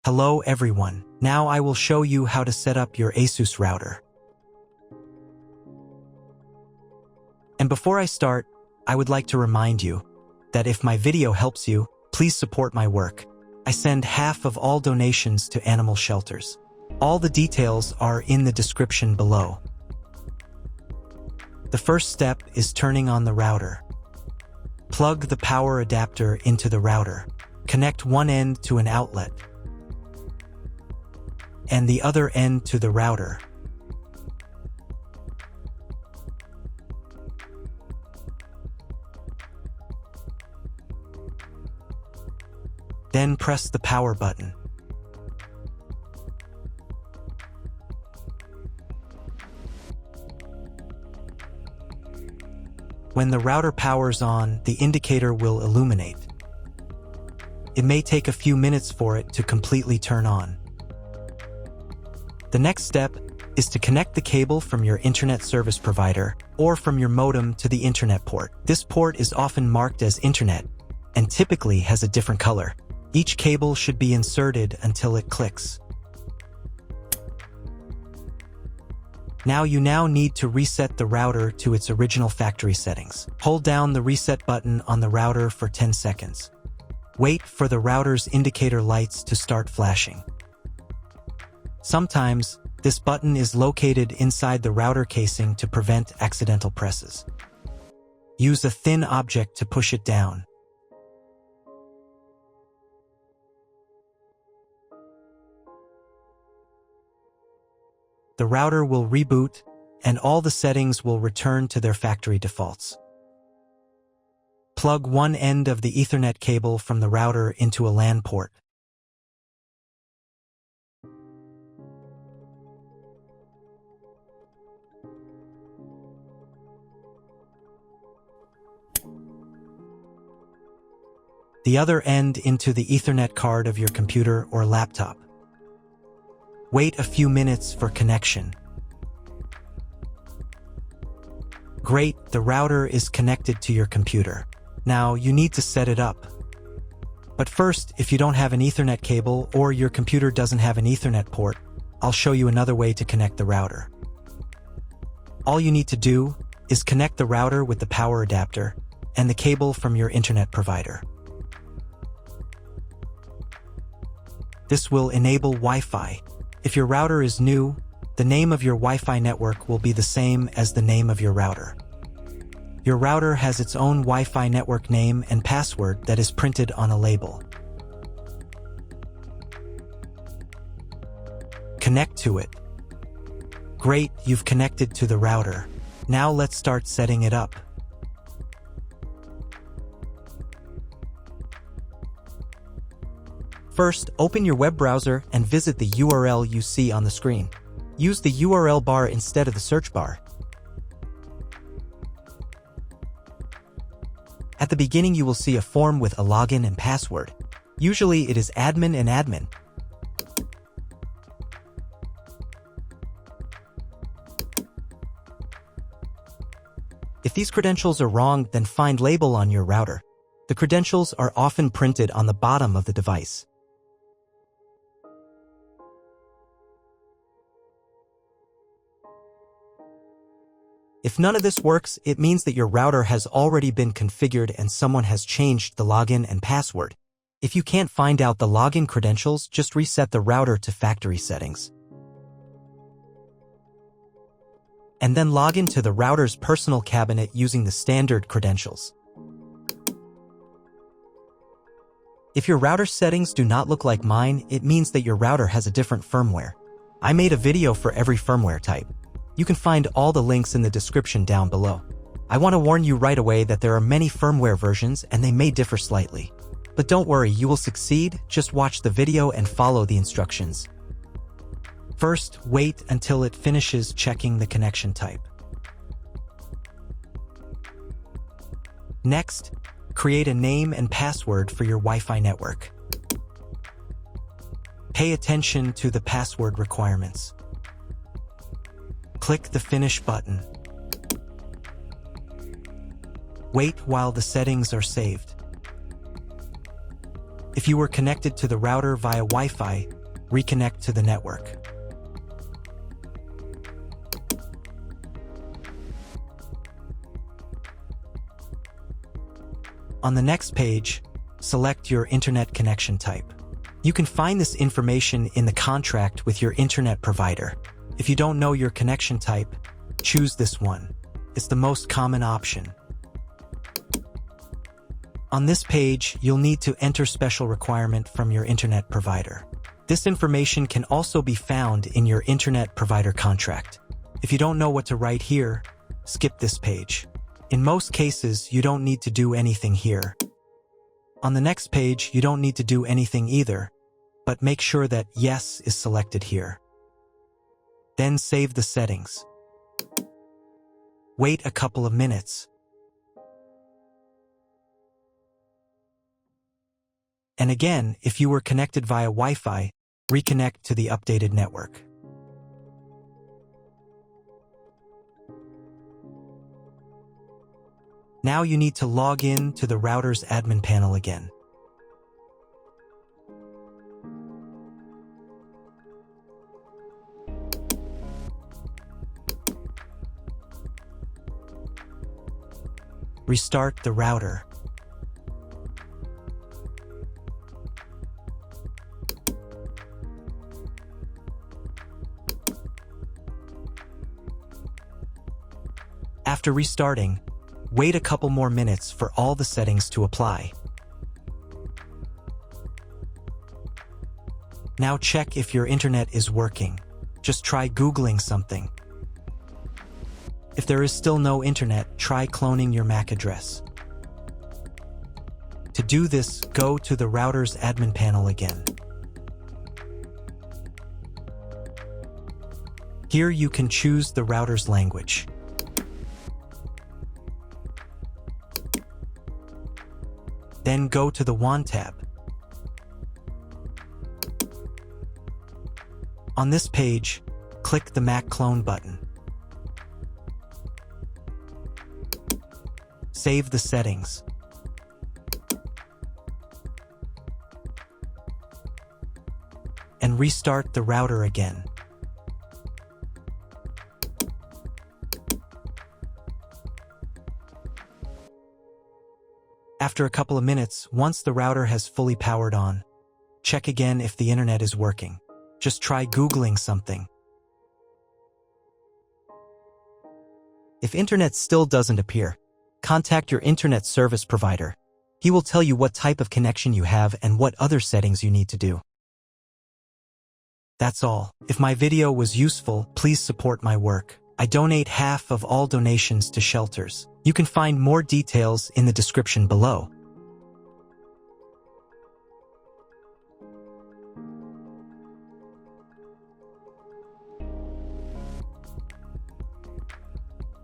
Hello everyone, now I will show you how to set up your ASUS router. And before I start, I would like to remind you that if my video helps you, please support my work. I send half of all donations to animal shelters. All the details are in the description below. The first step is turning on the router. Plug the power adapter into the router. Connect one end to an outlet and the other end to the router. Then press the power button. When the router powers on, the indicator will illuminate. It may take a few minutes for it to completely turn on. The next step is to connect the cable from your internet service provider or from your modem to the internet port. This port is often marked as internet and typically has a different color. Each cable should be inserted until it clicks. You now need to reset the router to its original factory settings. Hold down the reset button on the router for 10 seconds. Wait for the router's indicator lights to start flashing. Sometimes, this button is located inside the router casing to prevent accidental presses. Use a thin object to push it down. The router will reboot, and all the settings will return to their factory defaults. Plug one end of the Ethernet cable from the router into a LAN port. The other end into the Ethernet card of your computer or laptop. Wait a few minutes for connection. Great, the router is connected to your computer. Now you need to set it up. But first, if you don't have an Ethernet cable or your computer doesn't have an Ethernet port, I'll show you another way to connect the router. All you need to do is connect the router with the power adapter and the cable from your internet provider. This will enable Wi-Fi. If your router is new, the name of your Wi-Fi network will be the same as the name of your router. Your router has its own Wi-Fi network name and password that is printed on a label. Connect to it. Great, you've connected to the router. Now let's start setting it up. First, open your web browser and visit the URL you see on the screen. Use the URL bar instead of the search bar. At the beginning, you will see a form with a login and password. Usually, it is admin and admin. If these credentials are wrong, then find label on your router. The credentials are often printed on the bottom of the device. If none of this works, it means that your router has already been configured and someone has changed the login and password. If you can't find out the login credentials, just reset the router to factory settings. And then log into the router's personal cabinet using the standard credentials. If your router settings do not look like mine, it means that your router has a different firmware. I made a video for every firmware type. You can find all the links in the description down below. I want to warn you right away that there are many firmware versions and they may differ slightly. But don't worry, you will succeed. Just watch the video and follow the instructions. First, wait until it finishes checking the connection type. Next, create a name and password for your Wi-Fi network. Pay attention to the password requirements. Click the Finish button. Wait while the settings are saved. If you were connected to the router via Wi-Fi, reconnect to the network. On the next page, select your internet connection type. You can find this information in the contract with your internet provider. If you don't know your connection type, choose this one. It's the most common option. On this page, you'll need to enter special requirement from your internet provider. This information can also be found in your internet provider contract. If you don't know what to write here, skip this page. In most cases, you don't need to do anything here. On the next page, you don't need to do anything either, but make sure that Yes is selected here. Then save the settings. Wait a couple of minutes. And again, if you were connected via Wi-Fi, reconnect to the updated network. Now you need to log in to the router's admin panel again. Restart the router. After restarting, wait a couple more minutes for all the settings to apply. Now check if your internet is working. Just try Googling something. If there is still no internet, try cloning your MAC address. To do this, go to the router's admin panel again. Here you can choose the router's language. Then go to the WAN tab. On this page, click the MAC clone button. Save the settings. And restart the router again. After a couple of minutes, once the router has fully powered on, check again if the internet is working. Just try Googling something. If internet still doesn't appear, contact your internet service provider. He will tell you what type of connection you have and what other settings you need to do. That's all. If my video was useful, please support my work. I donate half of all donations to shelters. You can find more details in the description below.